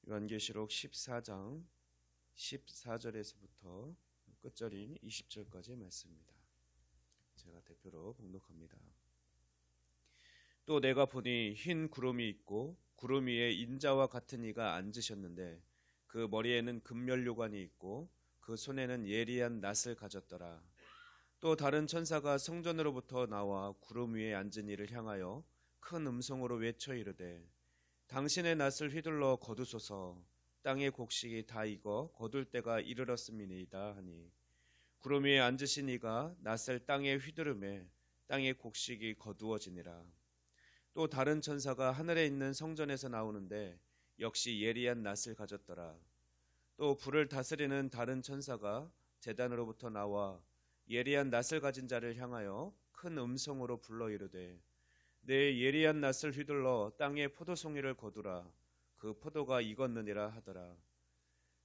요한계시록 14장 14절에서부터 끝절인 20절까지의 말씀입니다. 제가 대표로 봉독합니다. 또 내가 보니 흰 구름이 있고 구름 위에 인자와 같은 이가 앉으셨는데 그 머리에는 금면류관이 있고 그 손에는 예리한 낫을 가졌더라. 또 다른 천사가 성전으로부터 나와 구름 위에 앉은 이를 향하여 큰 음성으로 외쳐 이르되 당신의 낫을 휘둘러 거두소서. 땅의 곡식이 다 익어 거둘 때가 이르렀음이니이다 하니 구름 위에 앉으신 이가 낫을 땅에 휘두르매 땅의 곡식이 거두어지니라. 또 다른 천사가 하늘에 있는 성전에서 나오는데 역시 예리한 낫을 가졌더라. 또 불을 다스리는 다른 천사가 제단으로부터 나와 예리한 낫을 가진 자를 향하여 큰 음성으로 불러 이르되 내 예리한 낫을 휘둘러 땅에 포도송이를 거두라. 그 포도가 익었느니라 하더라.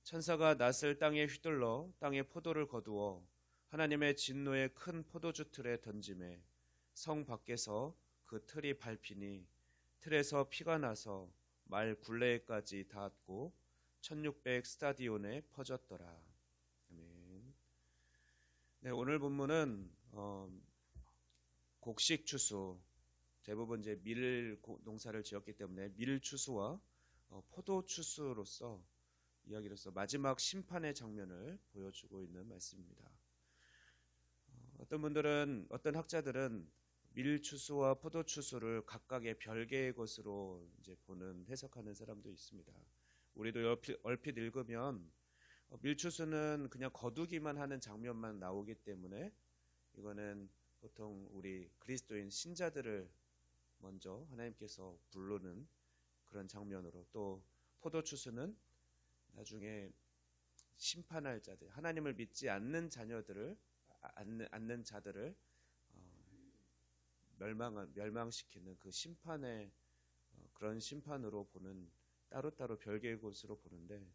천사가 낫을 땅에 휘둘러 땅에 포도를 거두어 하나님의 진노의 큰 포도주 틀에 던지매 성 밖에서 그 틀이 밟히니 틀에서 피가 나서 말 굴레에까지 닿았고 1600 스타디온에 퍼졌더라. 아멘. 네, 오늘 본문은 곡식 추수, 대부분 이제 밀 농사를 지었기 때문에 밀 추수와 포도 추수로서 이야기로서 마지막 심판의 장면을 보여주고 있는 말씀입니다. 어떤 학자들은 밀 추수와 포도 추수를 각각의 별개의 것으로 이제 보는 해석하는 사람도 있습니다. 우리도 얼핏 읽으면 밀 추수는 그냥 거두기만 하는 장면만 나오기 때문에 이거는 보통 우리 그리스도인 신자들을 먼저 하나님께서 부르는 그런 장면으로, 또 포도 추수는 나중에 심판할 자들, 하나님을 믿지 않는 자녀들을 않는 자들을 멸망시키는 그 심판의 그런 심판으로 보는, 따로따로 별개의 것으로 보는데,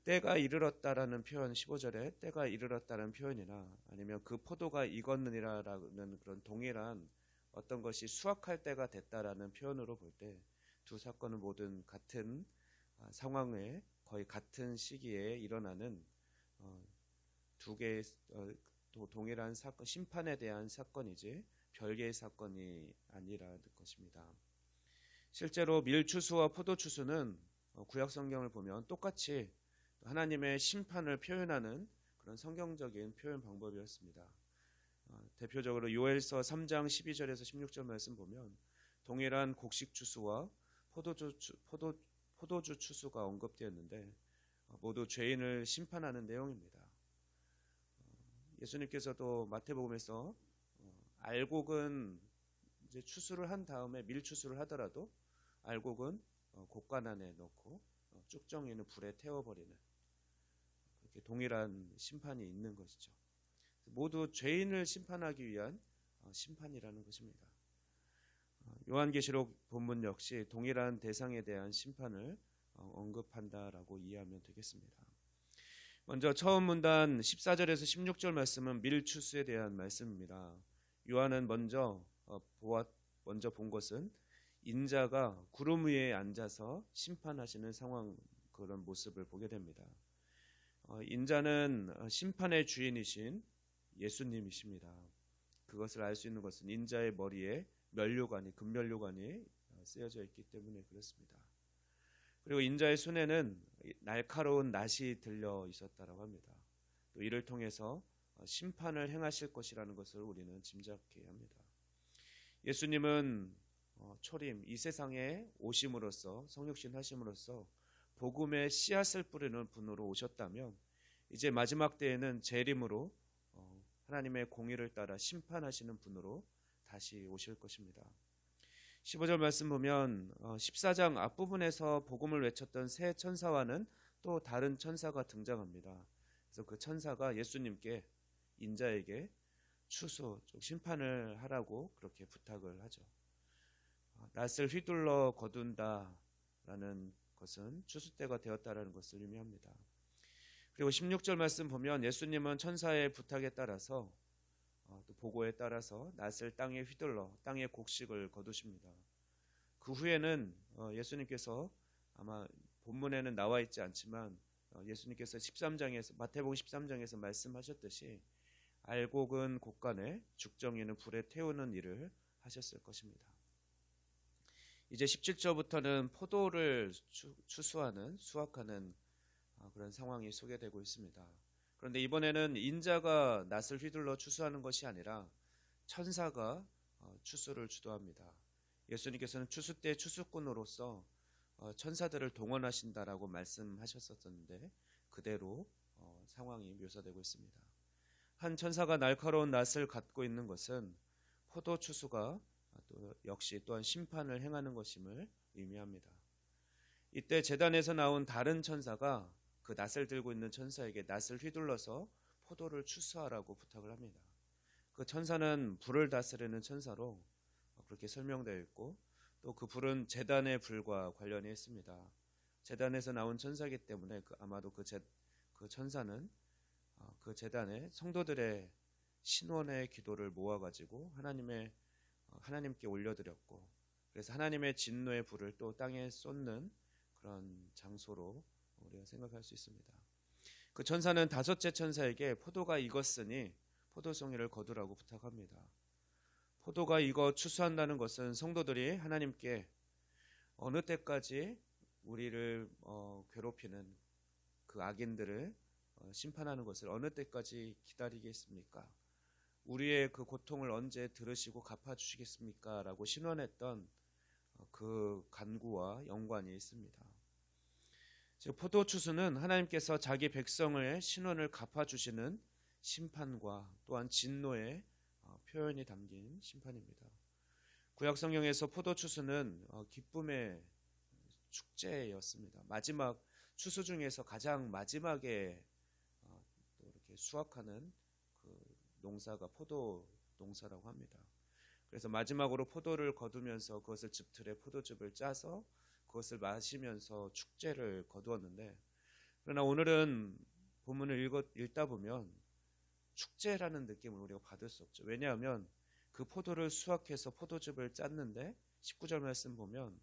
때가 이르렀다라는 표현, 15절에 때가 이르렀다는 표현이나 아니면 그 포도가 익었느니라라는 그런 동일한 어떤 것이 수확할 때가 됐다라는 표현으로 볼 때 두 사건은 모든 같은 상황에 거의 같은 시기에 일어나는 두 개의 동일한 사건, 심판에 대한 사건이지 별개의 사건이 아니라는 것입니다. 실제로 밀추수와 포도추수는 구약 성경을 보면 똑같이 하나님의 심판을 표현하는 그런 성경적인 표현 방법이었습니다. 대표적으로 요엘서 3장 12절에서 16절 말씀 보면 동일한 곡식 추수와 포도주 추수가 언급되었는데 모두 죄인을 심판하는 내용입니다. 예수님께서도 마태복음에서 알곡은 이제 추수를 한 다음에 밀추수를 하더라도 알곡은 곡간 안에 넣고 쭉정이는 불에 태워버리는, 그렇게 동일한 심판이 있는 것이죠. 모두 죄인을 심판하기 위한 심판이라는 것입니다. 요한계시록 본문 역시 동일한 대상에 대한 심판을 언급한다라고 이해하면 되겠습니다. 먼저 처음 문단 14절에서 16절 말씀은 밀추수에 대한 말씀입니다. 요한은 먼저 본 것은 인자가 구름 위에 앉아서 심판하시는 상황, 그런 모습을 보게 됩니다. 인자는 심판의 주인이신 예수님이십니다. 그것을 알 수 있는 것은 인자의 머리에 금면류관이 쓰여져 있기 때문에 그렇습니다. 그리고 인자의 손에는 날카로운 낫이 들려 있었다고 합니다. 또 이를 통해서 심판을 행하실 것이라는 것을 우리는 짐작해야 합니다. 예수님은 초림, 이 세상에 오심으로써, 성육신 하심으로써 복음의 씨앗을 뿌리는 분으로 오셨다면 이제 마지막 때에는 재림으로 하나님의 공의를 따라 심판하시는 분으로 다시 오실 것입니다. 15절 말씀 보면 14장 앞부분에서 복음을 외쳤던 새 천사와는 또 다른 천사가 등장합니다. 그래서 그 천사가 예수님께, 인자에게 추수, 심판을 하라고 그렇게 부탁을 하죠. 낫을 휘둘러 거둔다라는 것은 추수 때가 되었다라는 것을 의미합니다. 그리고 16절 말씀 보면 예수님은 천사의 부탁에 따라서 또 보고에 따라서 낫을 땅에 휘둘러 땅의 곡식을 거두십니다. 그 후에는 예수님께서 아마 본문에는 나와 있지 않지만 예수님께서 13장에서 마태복음 13장에서 말씀하셨듯이 알곡은 곳간에 죽정이는 불에 태우는 일을 하셨을 것입니다. 이제 17절부터는 포도를 추수하는 수확하는 그런 상황이 소개되고 있습니다. 그런데 이번에는 인자가 낫을 휘둘러 추수하는 것이 아니라 천사가 추수를 주도합니다. 예수님께서는 추수 때 추수꾼으로서 천사들을 동원하신다라고 말씀하셨었는데 그대로 상황이 묘사되고 있습니다. 한 천사가 날카로운 낫을 갖고 있는 것은 포도 추수가 또 역시 또한 심판을 행하는 것임을 의미합니다. 이때 제단에서 나온 다른 천사가 그 낫을 들고 있는 천사에게 낫을 휘둘러서 포도를 추수하라고 부탁을 합니다. 그 천사는 불을 다스리는 천사로 그렇게 설명되어 있고 또 그 불은 제단의 불과 관련이 있습니다. 제단에서 나온 천사이기 때문에 아마도 그 천사는 그 제단에 성도들의 신원의 기도를 모아가지고 하나님께 올려드렸고 그래서 하나님의 진노의 불을 또 땅에 쏟는 그런 장소로 우리가 생각할 수 있습니다. 그 천사는 다섯째 천사에게 포도가 익었으니 포도송이를 거두라고 부탁합니다. 포도가 익어 추수한다는 것은 성도들이 하나님께 어느 때까지 우리를 괴롭히는 그 악인들을 심판하는 것을 어느 때까지 기다리겠습니까? 우리의 그 고통을 언제 들으시고 갚아주시겠습니까? 라고 신원했던 그 간구와 연관이 있습니다. 즉 포도 추수는 하나님께서 자기 백성의 신원을 갚아주시는 심판과 또한 진노의 표현이 담긴 심판입니다. 구약 성경에서 포도 추수는 기쁨의 축제였습니다. 마지막 추수 중에서 가장 마지막에 또 이렇게 수확하는 그 농사가 포도 농사라고 합니다. 그래서 마지막으로 포도를 거두면서 그것을 즙틀에 포도즙을 짜서 그것을 마시면서 축제를 거두었는데 그러나 오늘은 본문을 읽다 보면 축제라는 느낌을 우리가 받을 수 없죠. 왜냐하면 그 포도를 수확해서 포도즙을 짰는데 19절 말씀 보면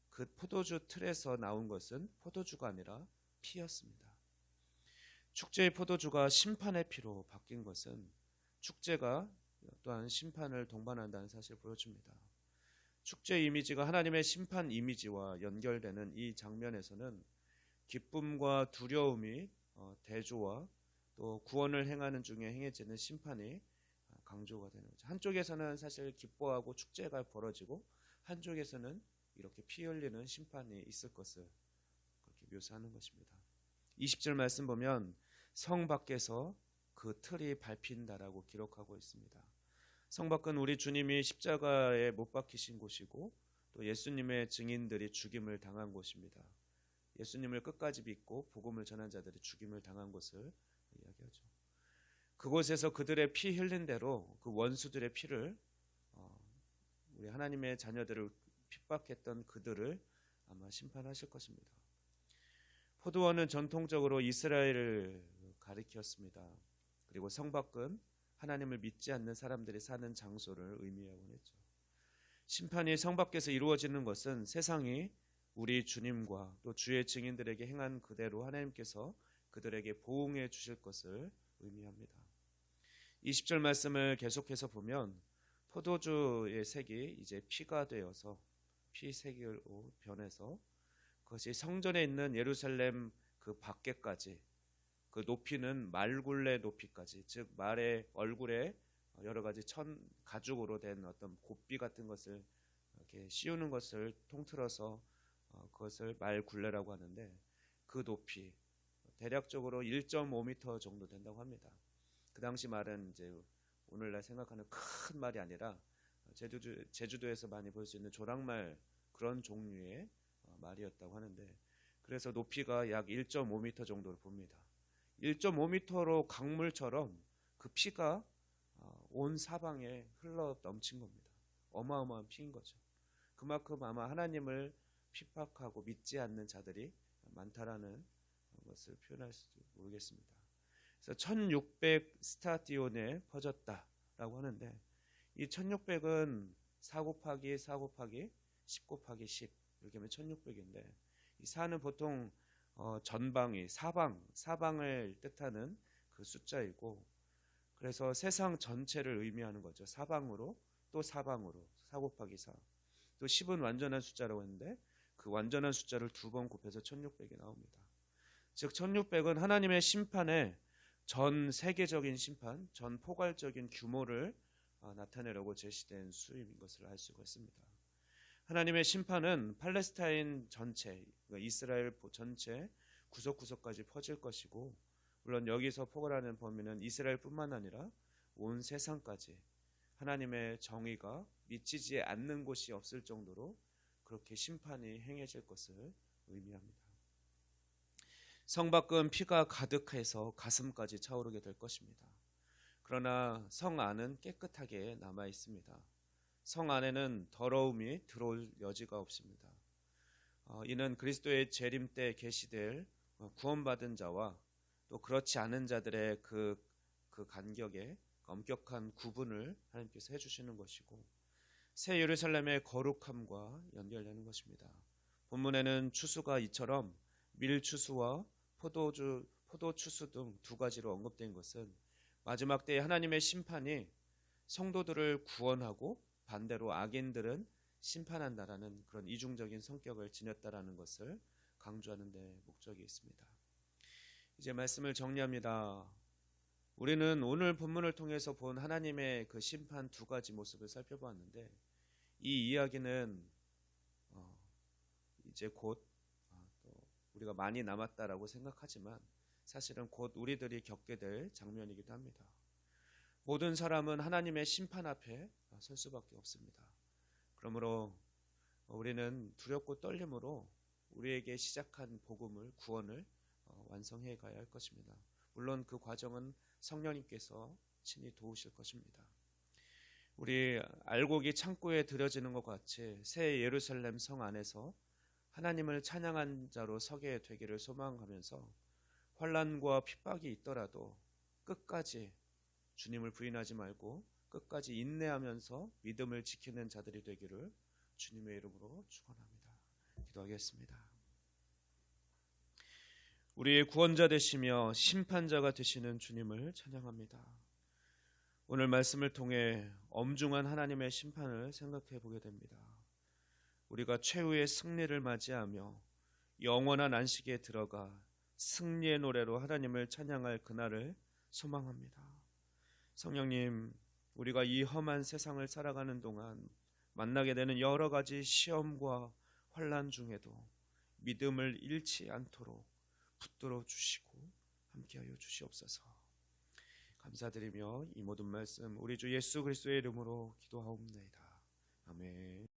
그 포도주 틀에서 나온 것은 포도주가 아니라 피였습니다. 축제의 포도주가 심판의 피로 바뀐 것은 축제가 또한 심판을 동반한다는 사실을 보여줍니다. 축제 이미지가 하나님의 심판 이미지와 연결되는 이 장면에서는 기쁨과 두려움이 대조와 또 구원을 행하는 중에 행해지는 심판이 강조가 되는 거죠. 한쪽에서는 사실 기뻐하고 축제가 벌어지고 한쪽에서는 이렇게 피 흘리는 심판이 있을 것을 그렇게 묘사하는 것입니다. 20절 말씀 보면 성 밖에서 그 틀이 밟힌다라고 기록하고 있습니다. 성 밖은 우리 주님이 십자가에 못 박히신 곳이고 또 예수님의 증인들이 죽임을 당한 곳입니다. 예수님을 끝까지 믿고 복음을 전한 자들이 죽임을 당한 곳을 이야기하죠. 그곳에서 그들의 피 흘린 대로 그 원수들의 피를 우리 하나님의 자녀들을 핍박했던 그들을 아마 심판하실 것입니다. 포도원은 전통적으로 이스라엘을 가리켰습니다. 그리고 성 밖은 하나님을 믿지 않는 사람들이 사는 장소를 의미하곤 했죠. 심판이 성 밖에서 이루어지는 것은 세상이 우리 주님과 또 주의 증인들에게 행한 그대로 하나님께서 그들에게 보응해 주실 것을 의미합니다. 20절 말씀을 계속해서 보면 포도주의 색이 이제 피가 되어서 피색으로 변해서 그것이 성전에 있는 예루살렘 그 밖에까지 그 높이는 말굴레 높이까지 즉 말의 얼굴에 여러 가지 가죽으로 된 어떤 곱비 같은 것을 이렇게 씌우는 것을 통틀어서 그것을 말굴레라고 하는데 그 높이 대략적으로 1.5m 정도 된다고 합니다. 그 당시 말은 이제 오늘날 생각하는 큰 말이 아니라 제주도에서 많이 볼 수 있는 조랑말 그런 종류의 말이었다고 하는데 그래서 높이가 약 1.5m 정도를 봅니다. 1.5m로 강물처럼 그 피가 온 사방에 흘러 넘친 겁니다. 어마어마한 피인 거죠. 그만큼 아마 하나님을 핍박하고 믿지 않는 자들이 많다라는 것을 표현할지 모르겠습니다. 그래서 1600 스타디온에 퍼졌다라고 하는데 이 1600은 4 곱하기 4 곱하기 10 곱하기 10 이렇게 하면 1600인데 이 4는 보통 전방위, 사방을 뜻하는 그 숫자이고 그래서 세상 전체를 의미하는 거죠. 사방으로 또 사방으로 4 곱하기 4. 또 10은 완전한 숫자라고 했는데 그 완전한 숫자를 2번 곱해서 1600이 나옵니다. 즉 1600은 하나님의 심판의 전 세계적인 심판, 전 포괄적인 규모를 나타내려고 제시된 수임인 것을 알 수가 있습니다. 하나님의 심판은 팔레스타인 전체, 그러니까 이스라엘 전체 구석구석까지 퍼질 것이고 물론 여기서 포괄하는 범위는 이스라엘뿐만 아니라 온 세상까지 하나님의 정의가 미치지 않는 곳이 없을 정도로 그렇게 심판이 행해질 것을 의미합니다. 성 밖은 피가 가득해서 가슴까지 차오르게 될 것입니다. 그러나 성 안은 깨끗하게 남아 있습니다. 성 안에는 더러움이 들어올 여지가 없습니다. 이는 그리스도의 재림 때 계시될 구원받은 자와 또 그렇지 않은 자들의 그 간격에 엄격한 구분을 하나님께서 해주시는 것이고 새 예루살렘의 거룩함과 연결되는 것입니다. 본문에는 추수가 이처럼 밀추수와 포도추수 등 두 가지로 언급된 것은 마지막 때에 하나님의 심판이 성도들을 구원하고 반대로 악인들은 심판한다라는 그런 이중적인 성격을 지녔다라는 것을 강조하는 데 목적이 있습니다. 이제 말씀을 정리합니다. 우리는 오늘 본문을 통해서 본 하나님의 그 심판 두 가지 모습을 살펴보았는데 이 이야기는 이제 곧 우리가 많이 남았다라고 생각하지만 사실은 곧 우리들이 겪게 될 장면이기도 합니다. 모든 사람은 하나님의 심판 앞에 설 수밖에 없습니다. 그러므로 우리는 두렵고 떨림으로 우리에게 시작한 복음을 구원을 완성해 가야 할 것입니다. 물론 그 과정은 성령님께서 친히 도우실 것입니다. 우리 알곡이 창고에 들여지는 것 같이 새 예루살렘 성 안에서 하나님을 찬양한 자로 서게 되기를 소망하면서 환난과 핍박이 있더라도 끝까지 주님을 부인하지 말고 끝까지 인내하면서 믿음을 지키는 자들이 되기를 주님의 이름으로 축원합니다. 기도하겠습니다. 우리의 구원자 되시며 심판자가 되시는 주님을 찬양합니다. 오늘 말씀을 통해 엄중한 하나님의 심판을 생각해 보게 됩니다. 우리가 최후의 승리를 맞이하며 영원한 안식에 들어가 승리의 노래로 하나님을 찬양할 그날을 소망합니다. 성령님, 우리가 이 험한 세상을 살아가는 동안 만나게 되는 여러 가지 시험과 환난 중에도 믿음을 잃지 않도록 붙들어 주시고 함께하여 주시옵소서. 감사드리며 이 모든 말씀 우리 주 예수 그리스도의 이름으로 기도하옵나이다. 아멘.